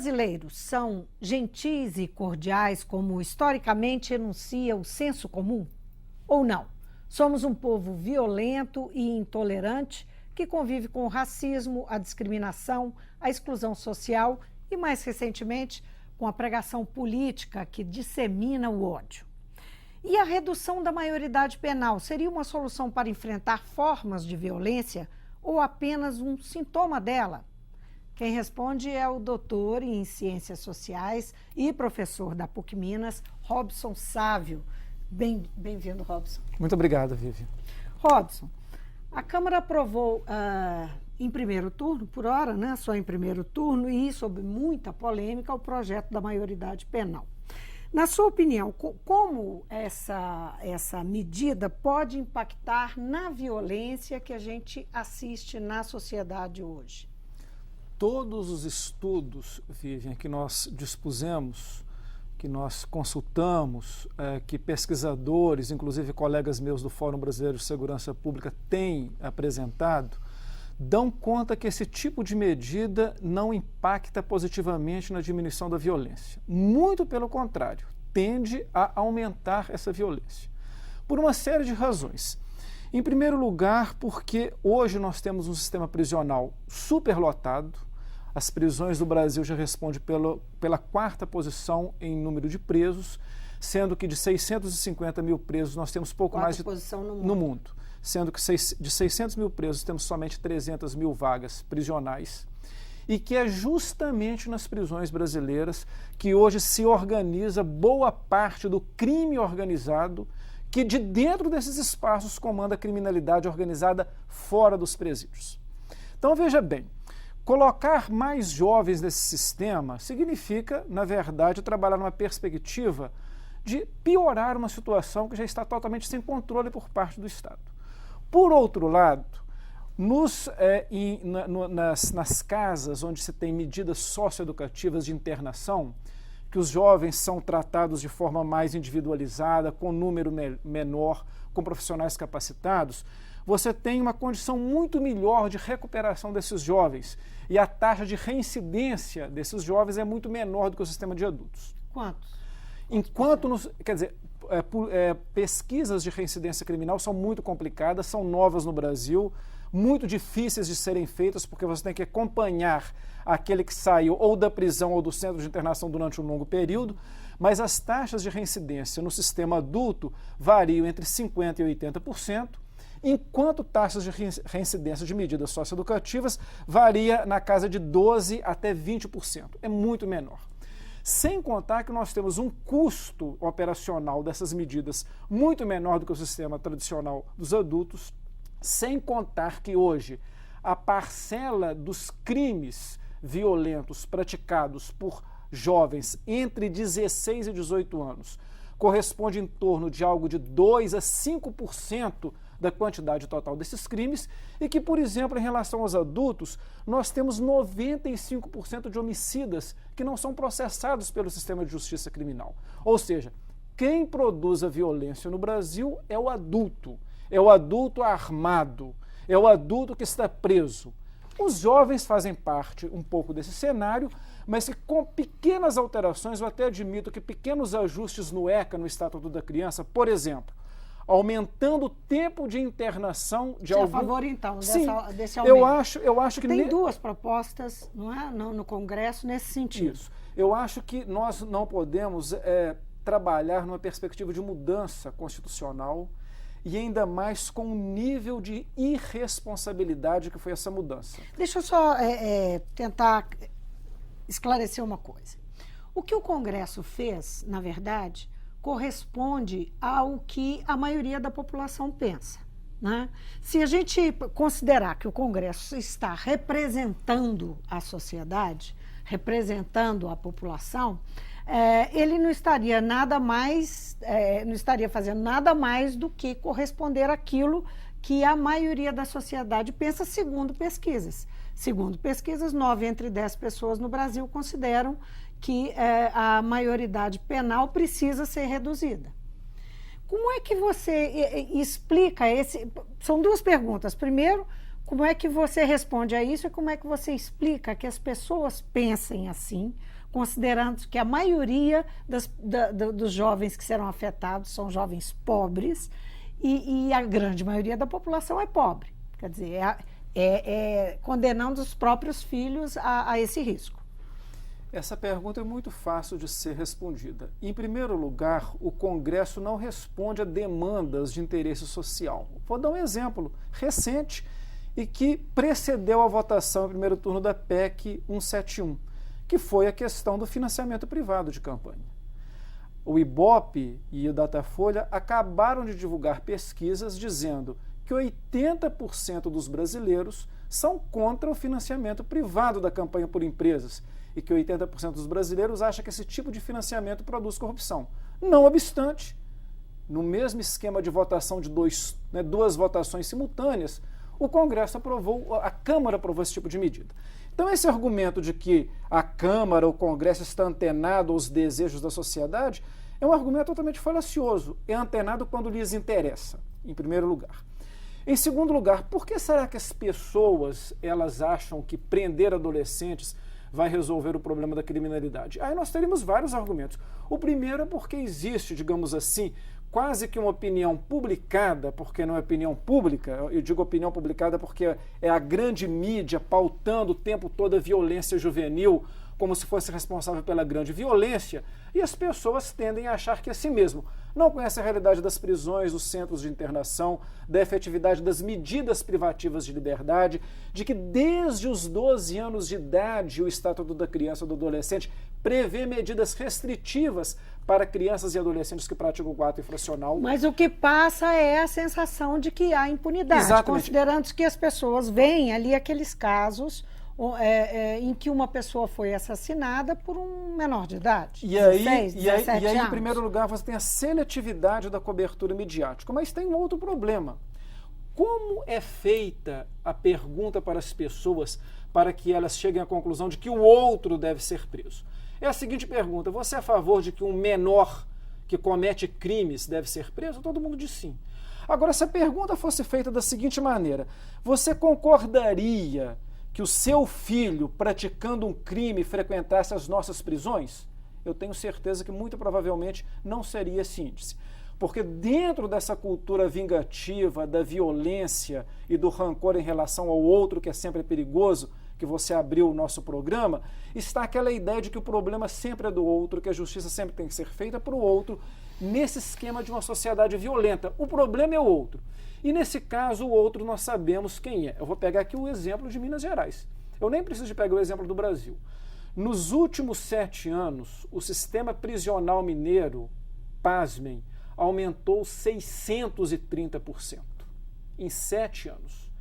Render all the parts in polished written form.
brasileiros são gentis e cordiais, como historicamente enuncia o senso comum? Ou não? Somos um povo violento e intolerante que convive com o racismo, a discriminação, a exclusão social e, mais recentemente, com a pregação política que dissemina o ódio. E a redução da maioridade penal seria uma solução para enfrentar formas de violência ou apenas um sintoma dela? Quem responde é o doutor em Ciências Sociais e professor da PUC Minas, Robson Sávio. Bem-vindo, Robson. Muito obrigado, Vivi. Robson, a Câmara aprovou em primeiro turno, por hora, né, só em primeiro turno, e sob muita polêmica, o projeto da maioridade penal. Na sua opinião, como essa medida pode impactar na violência que a gente assiste na sociedade hoje? Todos os estudos, Vivian, que nós dispusemos, que nós consultamos, que pesquisadores, inclusive colegas meus do Fórum Brasileiro de Segurança Pública têm apresentado, dão conta que esse tipo de medida não impacta positivamente na diminuição da violência. Muito pelo contrário, tende a aumentar essa violência. Por uma série de razões. Em primeiro lugar, porque hoje nós temos um sistema prisional superlotado. As prisões do Brasil já respondem pela quarta posição em número de presos, sendo que de 650 mil presos nós temos pouco mais de... posição no mundo. Sendo que de 600 mil presos temos somente 300 mil vagas prisionais, e que é justamente nas prisões brasileiras que hoje se organiza boa parte do crime organizado, que de dentro desses espaços comanda a criminalidade organizada fora dos presídios. Então veja bem, colocar mais jovens nesse sistema significa, na verdade, trabalhar numa perspectiva de piorar uma situação que já está totalmente sem controle por parte do Estado. Por outro lado, nas casas onde se tem medidas socioeducativas de internação, que os jovens são tratados de forma mais individualizada, com número menor, com profissionais capacitados, você tem uma condição muito melhor de recuperação desses jovens e a taxa de reincidência desses jovens é muito menor do que o sistema de adultos. Quantos? Pesquisas de reincidência criminal são muito complicadas, são novas no Brasil, muito difíceis de serem feitas, porque você tem que acompanhar aquele que saiu ou da prisão ou do centro de internação durante um longo período, mas as taxas de reincidência no sistema adulto variam entre 50% e 80%, enquanto taxas de reincidência de medidas socioeducativas varia na casa de 12% até 20%. É muito menor. Sem contar que nós temos um custo operacional dessas medidas muito menor do que o sistema tradicional dos adultos, sem contar que hoje a parcela dos crimes violentos praticados por jovens entre 16 e 18 anos corresponde em torno de algo de 2% a 5% da quantidade total desses crimes e que, por exemplo, em relação aos adultos, nós temos 95% de homicidas que não são processados pelo sistema de justiça criminal. Ou seja, quem produz a violência no Brasil é o adulto armado, é o adulto que está preso. Os jovens fazem parte um pouco desse cenário, mas que com pequenas alterações, eu até admito que pequenos ajustes no ECA, no Estatuto da Criança, por exemplo, aumentando o tempo de internação de algum... a favor, então, Sim, desse aumento? Eu acho que... Tem duas propostas, não é, no Congresso nesse sentido. Isso. Eu acho que nós não podemos trabalhar numa perspectiva de mudança constitucional e ainda mais com o nível de irresponsabilidade que foi essa mudança. Deixa eu só tentar esclarecer uma coisa. O que o Congresso fez, na verdade, corresponde ao que a maioria da população pensa, né? Se a gente considerar que o Congresso está representando a sociedade, representando a população, ele não estaria não estaria fazendo nada mais do que corresponder àquilo que a maioria da sociedade pensa, segundo pesquisas. Segundo pesquisas, 9 entre 10 pessoas no Brasil consideram que a maioridade penal precisa ser reduzida. Como é que você explica esse... São duas perguntas. Primeiro, como é que você responde a isso e como é que você explica que as pessoas pensem assim, considerando que a maioria dos jovens que serão afetados são jovens pobres e a grande maioria da população é pobre. Quer dizer, condenando os próprios filhos a esse risco. Essa pergunta é muito fácil de ser respondida. Em primeiro lugar, o Congresso não responde a demandas de interesse social. Vou dar um exemplo recente e que precedeu a votação em primeiro turno da PEC 171, que foi a questão do financiamento privado de campanha. O Ibope e o Datafolha acabaram de divulgar pesquisas dizendo que 80% dos brasileiros são contra o financiamento privado da campanha por empresas e que 80% dos brasileiros acham que esse tipo de financiamento produz corrupção. Não obstante, no mesmo esquema de votação de duas votações simultâneas, o Congresso aprovou, a Câmara aprovou esse tipo de medida. Então esse argumento de que a Câmara, o Congresso está antenado aos desejos da sociedade é um argumento totalmente falacioso. É antenado quando lhes interessa, em primeiro lugar. Em segundo lugar, por que será que as pessoas elas acham que prender adolescentes vai resolver o problema da criminalidade? Aí nós teríamos vários argumentos. O primeiro é porque existe, digamos assim, quase que uma opinião publicada, porque não é opinião pública, eu digo opinião publicada porque é a grande mídia pautando o tempo todo a violência juvenil como se fosse responsável pela grande violência, e as pessoas tendem a achar que é assim mesmo. Não conhecem a realidade das prisões, dos centros de internação, da efetividade das medidas privativas de liberdade, de que desde os 12 anos de idade o Estatuto da Criança e do Adolescente prevê medidas restritivas para crianças e adolescentes que praticam o ato infracional. Mas o que passa é a sensação de que há impunidade, exatamente, considerando que as pessoas veem ali aqueles casos em que uma pessoa foi assassinada por um menor de idade, e aí, 16, 17 e aí, anos. Em primeiro lugar, você tem a seletividade da cobertura midiática, mas tem um outro problema. Como é feita a pergunta para as pessoas para que elas cheguem à conclusão de que o outro deve ser preso? É a seguinte pergunta: você é a favor de que um menor que comete crimes deve ser preso? Todo mundo diz sim. Agora, se a pergunta fosse feita da seguinte maneira: você concordaria que o seu filho, praticando um crime, frequentasse as nossas prisões? Eu tenho certeza que muito provavelmente não seria esse índice. Porque dentro dessa cultura vingativa, da violência e do rancor em relação ao outro, que é sempre perigoso, que você abriu o nosso programa, está aquela ideia de que o problema sempre é do outro, que a justiça sempre tem que ser feita para o outro, nesse esquema de uma sociedade violenta. O problema é o outro. E nesse caso, o outro nós sabemos quem é. Eu vou pegar aqui o exemplo de Minas Gerais. Eu nem preciso de pegar o exemplo do Brasil. Nos últimos 7 anos, o sistema prisional mineiro, pasmem, aumentou 630%. Em 7 anos.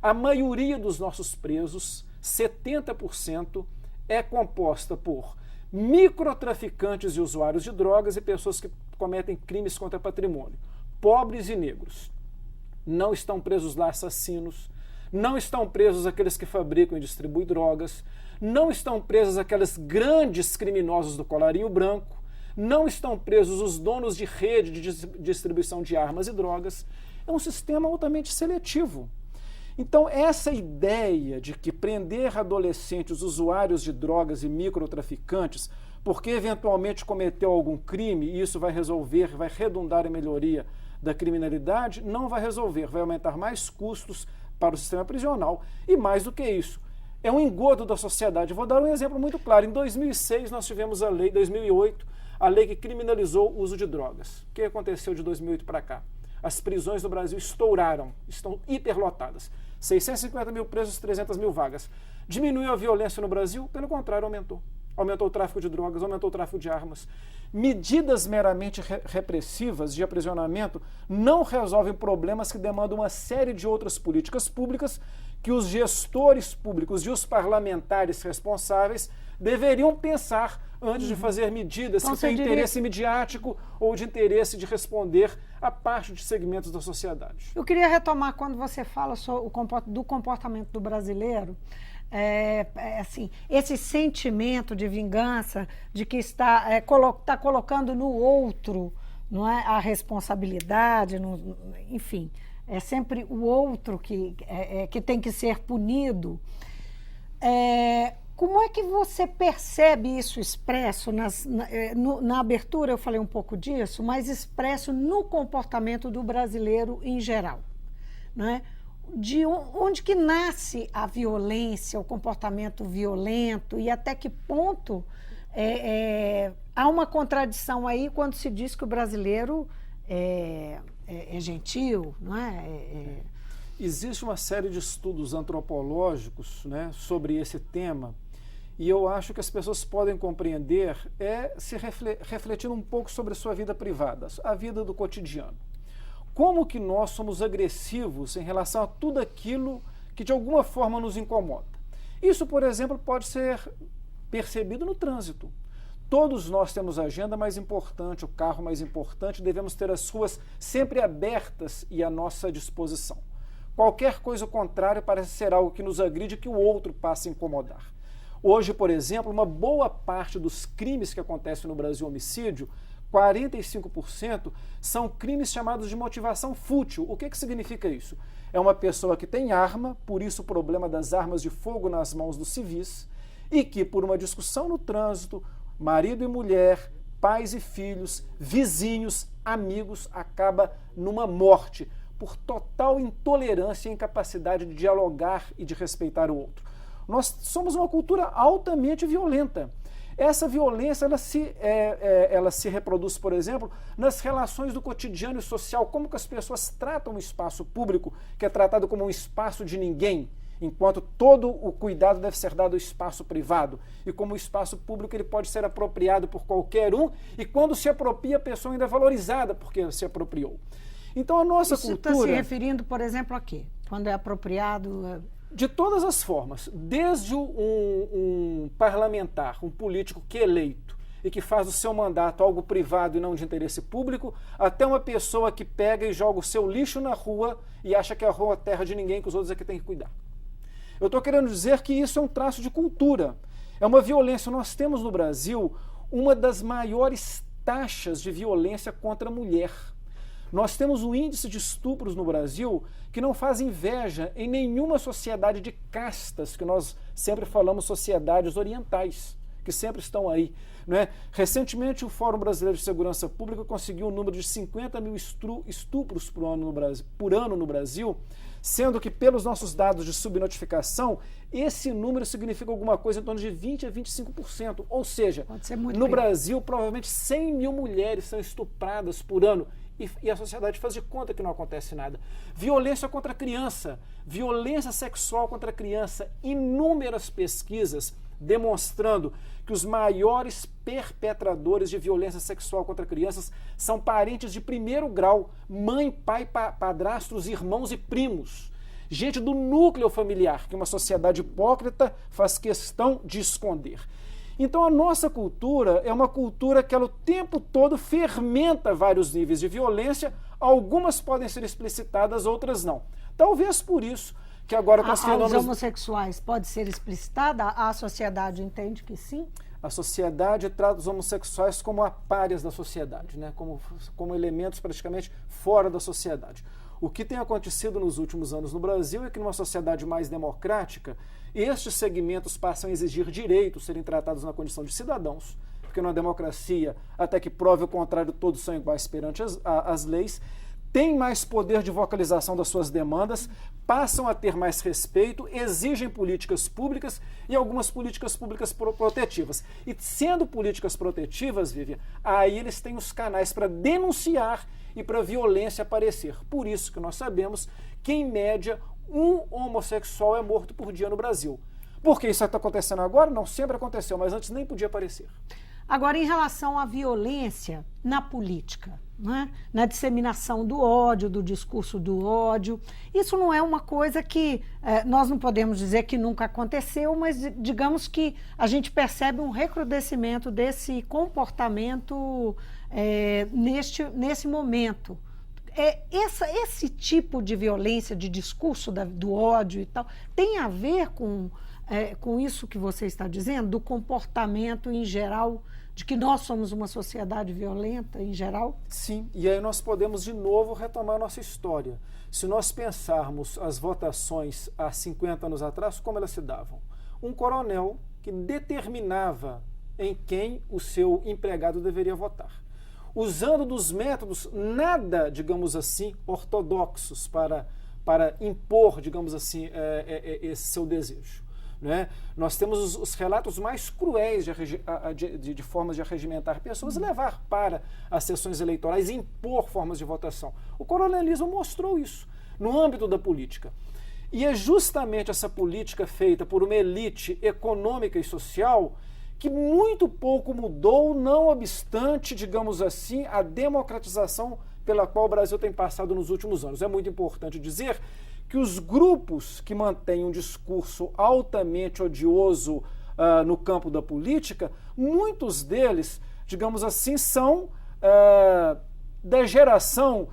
A maioria dos nossos presos, 70%, é composta por microtraficantes e usuários de drogas e pessoas que cometem crimes contra patrimônio, pobres e negros. Não estão presos lá assassinos, não estão presos aqueles que fabricam e distribuem drogas, não estão presos aqueles grandes criminosos do colarinho branco, não estão presos os donos de rede de distribuição de armas e drogas. É um sistema altamente seletivo. Então, essa ideia de que prender adolescentes usuários de drogas e microtraficantes, porque eventualmente cometeu algum crime e isso vai resolver, vai redundar em melhoria da criminalidade, não vai resolver, vai aumentar mais custos para o sistema prisional e mais do que isso. É um engodo da sociedade. Vou dar um exemplo muito claro. Em 2006 nós tivemos a lei, 2008, a lei que criminalizou o uso de drogas. O que aconteceu de 2008 para cá? As prisões do Brasil estouraram, estão hiperlotadas. 650 mil presos, 300 mil vagas. Diminuiu a violência no Brasil? Pelo contrário, aumentou. Aumentou o tráfico de drogas, aumentou o tráfico de armas. Medidas meramente repressivas de aprisionamento não resolvem problemas que demandam uma série de outras políticas públicas que os gestores públicos e os parlamentares responsáveis deveriam pensar antes de fazer medidas que têm interesse midiático ou de interesse de responder a parte de segmentos da sociedade. Eu queria retomar quando você fala do comportamento do brasileiro, assim, esse sentimento de vingança, de que está colocando no outro, não é, a responsabilidade, enfim, é sempre o outro que tem que ser punido. Como é que você percebe isso expresso na abertura? Eu falei um pouco disso, mas expresso no comportamento do brasileiro em geral, né? De onde que nasce a violência, o comportamento violento e até que ponto há uma contradição aí quando se diz que o brasileiro é gentil, não é? Existe uma série de estudos antropológicos, né, sobre esse tema, e eu acho que as pessoas podem compreender se refletindo um pouco sobre a sua vida privada, a vida do cotidiano. Como que nós somos agressivos em relação a tudo aquilo que de alguma forma nos incomoda. Isso, por exemplo, pode ser percebido no trânsito. Todos nós temos a agenda mais importante, o carro mais importante, devemos ter as ruas sempre abertas e à nossa disposição. Qualquer coisa contrária parece ser algo que nos agride e que o outro passe a incomodar. Hoje, por exemplo, uma boa parte dos crimes que acontecem no Brasil, homicídio, 45% são crimes chamados de motivação fútil. O que significa isso? É uma pessoa que tem arma, por isso o problema das armas de fogo nas mãos dos civis, e que por uma discussão no trânsito, marido e mulher, pais e filhos, vizinhos, amigos, acaba numa morte, por total intolerância e incapacidade de dialogar e de respeitar o outro. Nós somos uma cultura altamente violenta. Essa violência ela se reproduz, por exemplo, nas relações do cotidiano e social, como que as pessoas tratam o espaço público, que é tratado como um espaço de ninguém, enquanto todo o cuidado deve ser dado ao espaço privado. E como o espaço público ele pode ser apropriado por qualquer um, e quando se apropria, a pessoa ainda é valorizada porque se apropriou. Então a nossa cultura... Isso está se referindo, por exemplo, a quê? Quando é apropriado... De todas as formas, desde um parlamentar, um político que é eleito e que faz do seu mandato algo privado e não de interesse público, até uma pessoa que pega e joga o seu lixo na rua e acha que a rua é terra de ninguém, que os outros é que tem que cuidar. Eu estou querendo dizer que isso é um traço de cultura, é uma violência. Nós temos no Brasil uma das maiores taxas de violência contra a mulher. Nós temos um índice de estupros no Brasil que não faz inveja em nenhuma sociedade de castas, que nós sempre falamos sociedades orientais, que sempre estão aí. Não é? Recentemente, o Fórum Brasileiro de Segurança Pública conseguiu um número de 50 mil estupros por ano no Brasil, sendo que, pelos nossos dados de subnotificação, esse número significa alguma coisa em torno de 20% a 25%. Ou seja, no Brasil, provavelmente 100 mil mulheres são estupradas por ano. E a sociedade faz de conta que não acontece nada. Violência contra a criança, violência sexual contra a criança, inúmeras pesquisas demonstrando que os maiores perpetradores de violência sexual contra crianças são parentes de primeiro grau, mãe, pai, padrastos, irmãos e primos. Gente do núcleo familiar, que uma sociedade hipócrita faz questão de esconder. Então a nossa cultura é uma cultura que ela o tempo todo fermenta vários níveis de violência, algumas podem ser explicitadas, outras não. Talvez por isso que agora com os fenômenos... Os homossexuais pode ser explicitada? A sociedade entende que sim? A sociedade trata os homossexuais como párias da sociedade, né? como elementos praticamente fora da sociedade. O que tem acontecido nos últimos anos no Brasil é que numa sociedade mais democrática, estes segmentos passam a exigir direitos serem tratados na condição de cidadãos, porque numa democracia, até que prove o contrário, todos são iguais perante as leis, têm mais poder de vocalização das suas demandas, passam a ter mais respeito, exigem políticas públicas e algumas políticas públicas protetivas. E sendo políticas protetivas, Vivian, aí eles têm os canais para denunciar e para a violência aparecer. Por isso que nós sabemos que, em média, um homossexual é morto por dia no Brasil. Por que isso está acontecendo agora? Não sempre aconteceu, mas antes nem podia aparecer. Agora, em relação à violência na política, né? Na disseminação do ódio, do discurso do ódio, isso não é uma coisa que nós não podemos dizer que nunca aconteceu, mas digamos que a gente percebe um recrudescimento desse comportamento nesse momento. Esse tipo de violência, de discurso do ódio e tal, tem a ver com isso que você está dizendo, do comportamento em geral, de que nós somos uma sociedade violenta em geral? Sim, e aí nós podemos de novo retomar nossa história. Se nós pensarmos as votações há 50 anos atrás, como elas se davam? Um coronel que determinava em quem o seu empregado deveria votar, usando dos métodos nada, digamos assim, ortodoxos para impor, digamos assim, esse seu desejo. Né? Nós temos os relatos mais cruéis de formas de arregimentar pessoas e levar para as sessões eleitorais e impor formas de votação. O coronelismo mostrou isso no âmbito da política. E é justamente essa política feita por uma elite econômica e social que muito pouco mudou, não obstante, digamos assim, a democratização pela qual o Brasil tem passado nos últimos anos. É muito importante dizer que os grupos que mantêm um discurso altamente odioso no campo da política, muitos deles, digamos assim, são da geração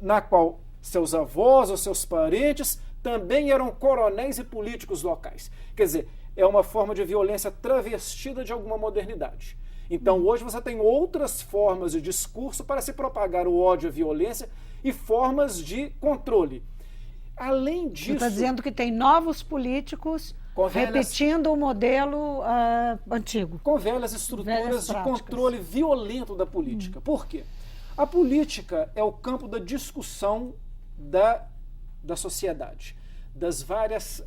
na qual seus avós ou seus parentes também eram coronéis e políticos locais. Quer dizer, é uma forma de violência travestida de alguma modernidade. Então, hoje você tem outras formas de discurso para se propagar o ódio e a violência e formas de controle. Além disso... Você está dizendo que tem novos políticos repetindo o modelo antigo. Com velhas estruturas de controle violento da política. Por quê? A política é o campo da discussão da sociedade, das várias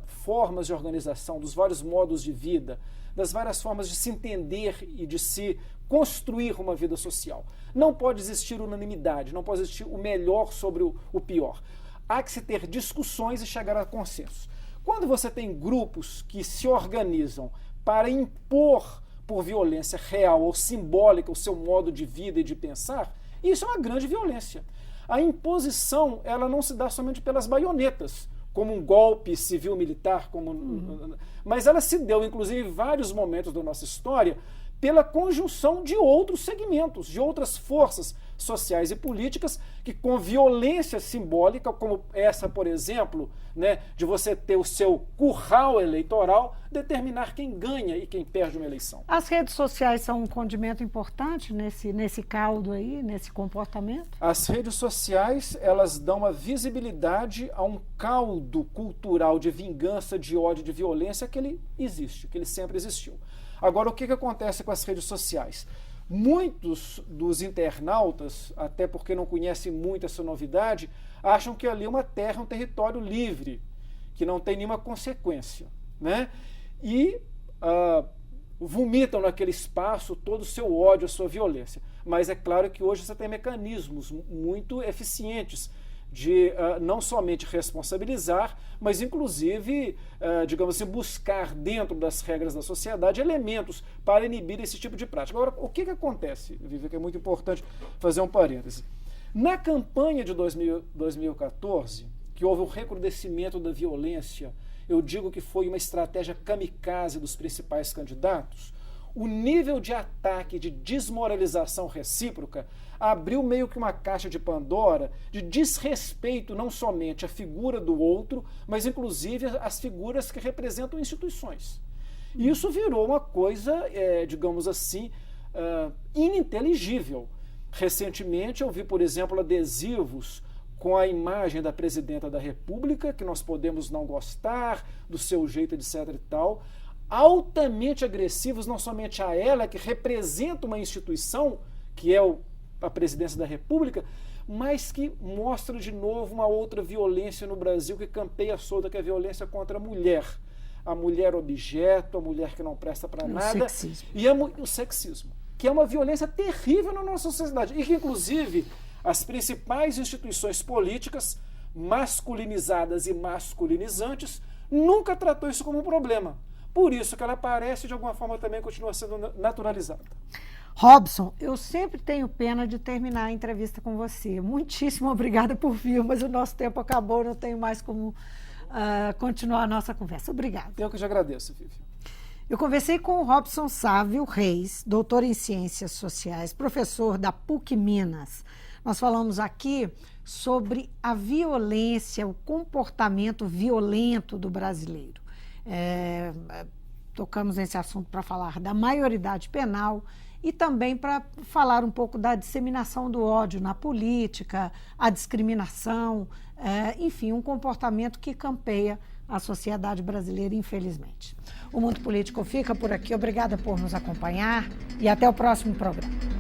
formas de organização, dos vários modos de vida, das várias formas de se entender e de se construir uma vida social. Não pode existir unanimidade, não pode existir o melhor sobre o pior. Há que se ter discussões e chegar a consensos. Quando você tem grupos que se organizam para impor por violência real ou simbólica o seu modo de vida e de pensar, isso é uma grande violência. A imposição, ela não se dá somente pelas baionetas, como um golpe civil-militar, mas ela se deu, inclusive, em vários momentos da nossa história, pela conjunção de outros segmentos, de outras forças sociais e políticas que, com violência simbólica, como essa, por exemplo, né, de você ter o seu curral eleitoral, determinar quem ganha e quem perde uma eleição. As redes sociais são um condimento importante nesse caldo aí, nesse comportamento? As redes sociais, elas dão uma visibilidade a um caldo cultural de vingança, de ódio, de violência que ele existe, que ele sempre existiu. Agora, o que acontece com as redes sociais? Muitos dos internautas, até porque não conhecem muito essa novidade, acham que ali é uma terra, um território livre, que não tem nenhuma consequência, né? E vomitam naquele espaço todo o seu ódio, a sua violência. Mas é claro que hoje você tem mecanismos muito eficientes de não somente responsabilizar, mas inclusive, digamos assim, buscar dentro das regras da sociedade elementos para inibir esse tipo de prática. Agora, o que acontece, Vivi, que é muito importante fazer um parêntese. Na campanha de 2014, que houve um recrudescimento da violência, eu digo que foi uma estratégia kamikaze dos principais candidatos, o nível de ataque, de desmoralização recíproca, abriu meio que uma caixa de Pandora de desrespeito não somente à figura do outro, mas inclusive às figuras que representam instituições. E isso virou uma coisa, digamos assim, ininteligível. Recentemente eu vi, por exemplo, adesivos com a imagem da presidenta da República, que nós podemos não gostar do seu jeito, etc. e tal, altamente agressivos, não somente a ela, que representa uma instituição, que é a presidência da República, mas que mostra de novo uma outra violência no Brasil que campeia solta, que é a violência contra a mulher objeto, a mulher que não presta para nada, e o sexismo, que é uma violência terrível na nossa sociedade, e que inclusive as principais instituições políticas, masculinizadas e masculinizantes, nunca tratou isso como um problema. Por isso que ela aparece de alguma forma também continua sendo naturalizada. Robson, eu sempre tenho pena de terminar a entrevista com você. Muitíssimo obrigada por vir, mas o nosso tempo acabou, não tenho mais como continuar a nossa conversa. Obrigada. Eu que te agradeço, Vivi. Eu conversei com o Robson Sávio Reis, doutor em Ciências Sociais, professor da PUC Minas. Nós falamos aqui sobre a violência, o comportamento violento do brasileiro. Tocamos nesse assunto para falar da maioridade penal e também para falar um pouco da disseminação do ódio na política, a discriminação, enfim, um comportamento que campeia a sociedade brasileira, infelizmente. O Mundo Político fica por aqui. Obrigada por nos acompanhar e até o próximo programa.